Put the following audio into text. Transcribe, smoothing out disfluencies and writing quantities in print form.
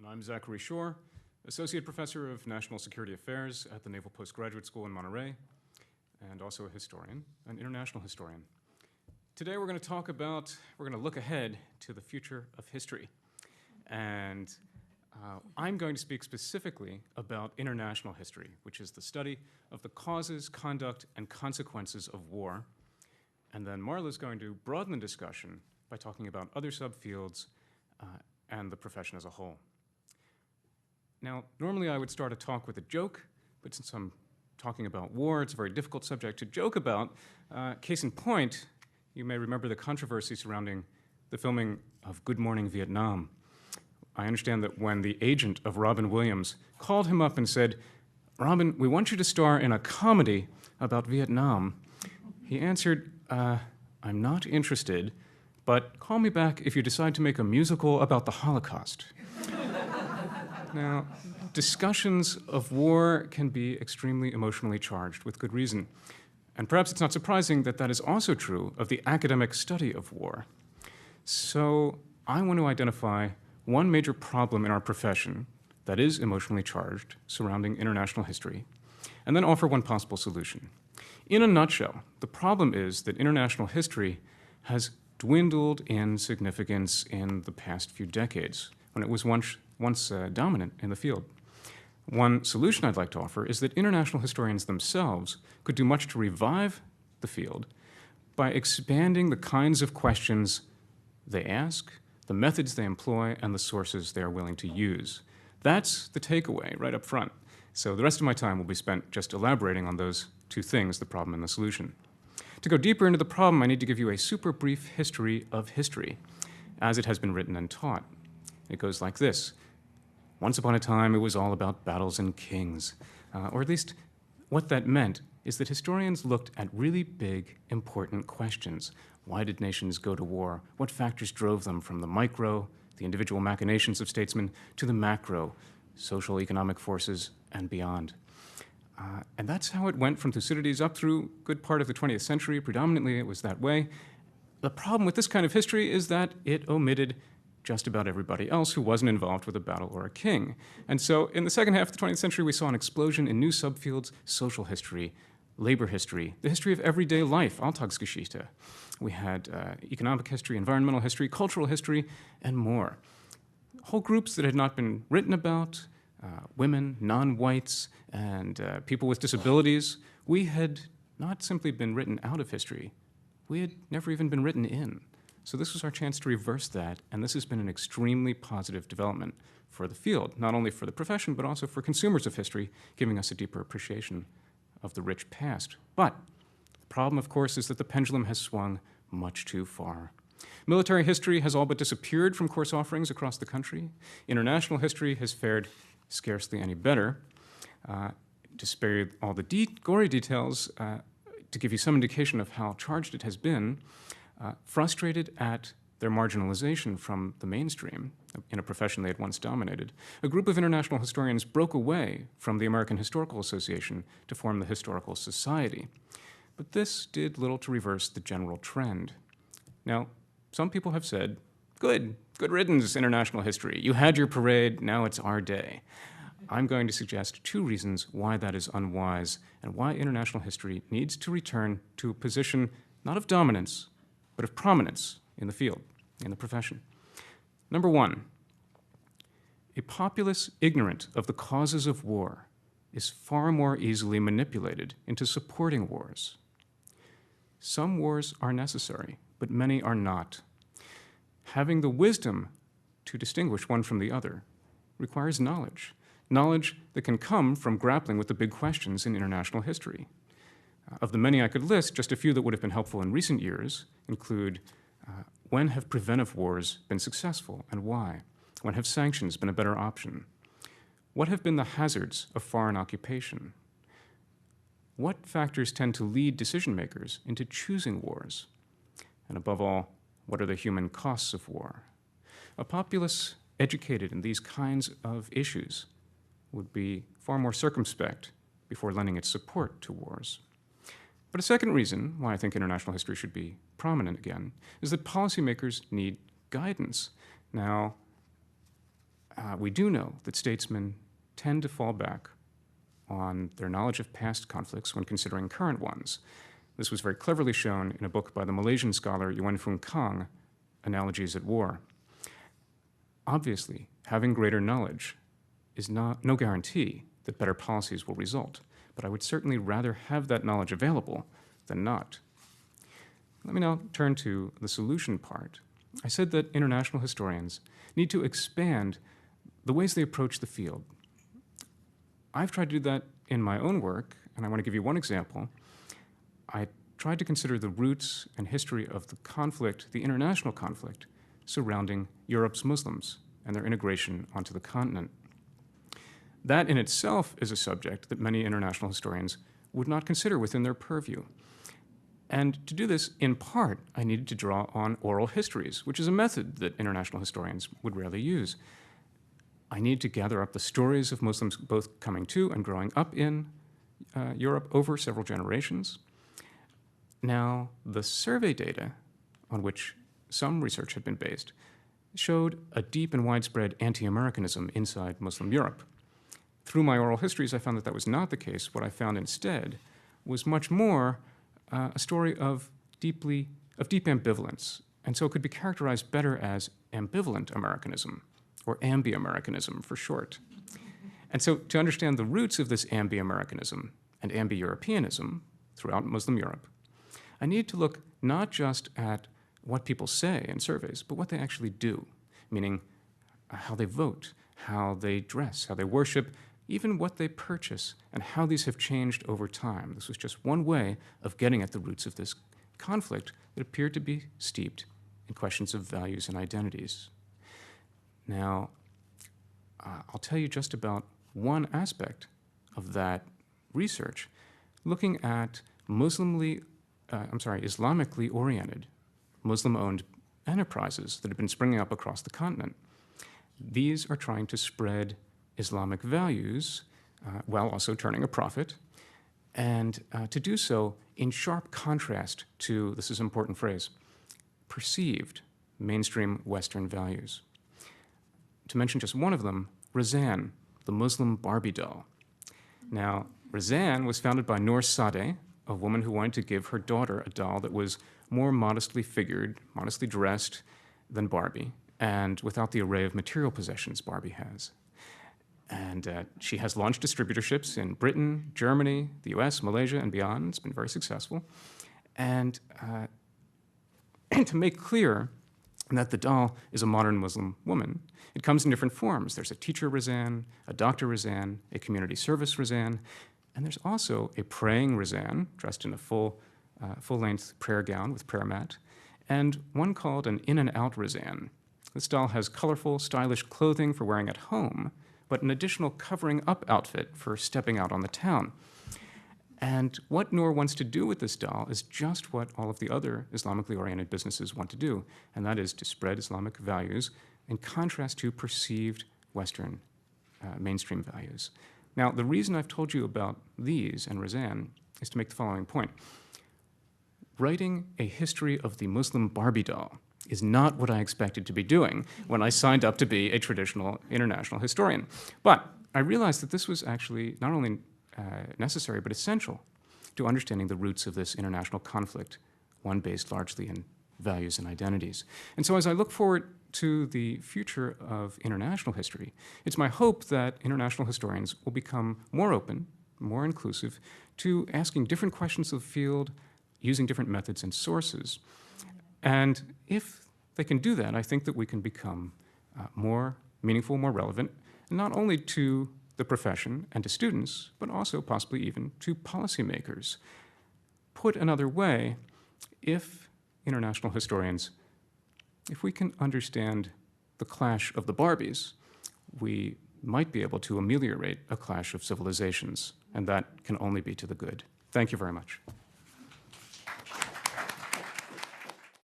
And I'm Zachary, Associate Professor of National Security Affairs at the Naval Postgraduate School in Monterey, and also a historian, an international historian. Today we're going to look ahead to the future of history. And I'm going to speak specifically about international history, which is the study of the causes, conduct, and consequences of war. And then Marla's going to broaden the discussion by talking about other subfields and the profession as a whole. Now, normally I would start a talk with a joke, but since I'm talking about war, it's a very difficult subject to joke about. Case in point, you may remember the controversy surrounding the filming of Good Morning Vietnam. I understand that when the agent of Robin Williams called him up and said, "Robin, we want you to star in a comedy about Vietnam," he answered, "I'm not interested, but call me back if you decide to make a musical about the Holocaust." Now, discussions of war can be extremely emotionally charged, with good reason. And perhaps it's not surprising that that is also true of the academic study of war. So I want to identify one major problem in our profession that is emotionally charged surrounding international history, and then offer one possible solution. In a nutshell, the problem is that international history has dwindled in significance in the past few decades, when it was once dominant in the field. One solution I'd like to offer is that international historians themselves could do much to revive the field by expanding the kinds of questions they ask, the methods they employ, and the sources they are willing to use. That's the takeaway right up front. So the rest of my time will be spent just elaborating on those two things, the problem and the solution. To go deeper into the problem, I need to give you a super brief history of history, as it has been written and taught. It goes like this. Once upon a time, it was all about battles and kings. Or at least what that meant is that historians looked at really big, important questions. Why did nations go to war? What factors drove them from the micro, the individual machinations of statesmen, to the macro, social, economic forces, and beyond? And that's how it went from Thucydides up through a good part of the 20th century. Predominantly, it was that way. The problem with this kind of history is that it omitted just about everybody else who wasn't involved with a battle or a king. And so in the second half of the 20th century, we saw an explosion in new subfields: social history, labor history, the history of everyday life, Alltagsgeschichte. We had economic history, environmental history, cultural history, and more. Whole groups that had not been written about, women, non-whites, and people with disabilities. We had not simply been written out of history, we had never even been written in. So this was our chance to reverse that, and this has been an extremely positive development for the field, not only for the profession, but also for consumers of history, giving us a deeper appreciation of the rich past. But the problem, of course, is that the pendulum has swung much too far. Military history has all but disappeared from course offerings across the country. International history has fared scarcely any better. To spare you all the gory details, to give you some indication of how charged it has been, frustrated at their marginalization from the mainstream in a profession they had once dominated, a group of international historians broke away from the American Historical Association to form the Historical Society. But this did little to reverse the general trend. Now, some people have said, good riddance, international history. You had your parade, now it's our day. I'm going to suggest two reasons why that is unwise and why international history needs to return to a position not of dominance, but of prominence in the field, in the profession. Number one, a populace ignorant of the causes of war is far more easily manipulated into supporting wars. Some wars are necessary, but many are not. Having the wisdom to distinguish one from the other requires knowledge that can come from grappling with the big questions in international history. Of the many I could list, just a few that would have been helpful in recent years include when have preventive wars been successful and why? When have sanctions been a better option? What have been the hazards of foreign occupation? What factors tend to lead decision makers into choosing wars? And above all, what are the human costs of war? A populace educated in these kinds of issues would be far more circumspect before lending its support to wars. But a second reason why I think international history should be prominent again is that policymakers need guidance. Now, we do know that statesmen tend to fall back on their knowledge of past conflicts when considering current ones. This was very cleverly shown in a book by the Malaysian scholar Yuan Fung Kang, Analogies at War. Obviously, having greater knowledge is no guarantee that better policies will result, but I would certainly rather have that knowledge available than not. Let me now turn to the solution part. I said that international historians need to expand the ways they approach the field. I've tried to do that in my own work, and I want to give you one example. I tried to consider the roots and history of the conflict, the international conflict, surrounding Europe's Muslims and their integration onto the continent. That in itself is a subject that many international historians would not consider within their purview. And to do this, in part, I needed to draw on oral histories, which is a method that international historians would rarely use. I needed to gather up the stories of Muslims both coming to and growing up in Europe over several generations. Now, the survey data on which some research had been based showed a deep and widespread anti-Americanism inside Muslim Europe. Through my oral histories, I found that that was not the case. What I found instead was much more a story of deep ambivalence, and so it could be characterized better as ambivalent Americanism, or ambi-Americanism for short. And so to understand the roots of this ambi-Americanism and ambi-Europeanism throughout Muslim Europe, I need to look not just at what people say in surveys, but what they actually do, meaning how they vote, how they dress, how they worship, even what they purchase, and how these have changed over time. This was just one way of getting at the roots of this conflict that appeared to be steeped in questions of values and identities. Now, I'll tell you just about one aspect of that research, looking at Islamically oriented, Muslim-owned enterprises that have been springing up across the continent. These are trying to spread Islamic values while also turning a profit, and to do so in sharp contrast to, this is an important phrase, perceived mainstream Western values. To mention just one of them, Razan, the Muslim Barbie doll. Now, Razan was founded by Noor Sadeh, a woman who wanted to give her daughter a doll that was more modestly figured, modestly dressed than Barbie, and without the array of material possessions Barbie has. And she has launched distributorships in Britain, Germany, the US, Malaysia, and beyond. It's been very successful. And to make clear that the doll is a modern Muslim woman, it comes in different forms. There's a teacher Razan, a doctor Razan, a community service Razan, and there's also a praying Razan, dressed in a full-length prayer gown with prayer mat, and one called an in and out Razan. This doll has colorful, stylish clothing for wearing at home, but an additional covering up outfit for stepping out on the town. And what Noor wants to do with this doll is just what all of the other Islamically oriented businesses want to do, and that is to spread Islamic values in contrast to perceived Western mainstream values. Now, the reason I've told you about these and Razan is to make the following point. Writing a history of the Muslim Barbie doll is not what I expected to be doing when I signed up to be a traditional international historian. But I realized that this was actually not only necessary, but essential to understanding the roots of this international conflict, one based largely in values and identities. And so as I look forward to the future of international history, it's my hope that international historians will become more open, more inclusive, to asking different questions of the field, using different methods and sources. And if they can do that, I think that we can become more meaningful, more relevant, not only to the profession and to students, but also possibly even to policymakers. Put another way, if international historians, if we can understand the clash of the Barbies, we might be able to ameliorate a clash of civilizations, and that can only be to the good. Thank you very much.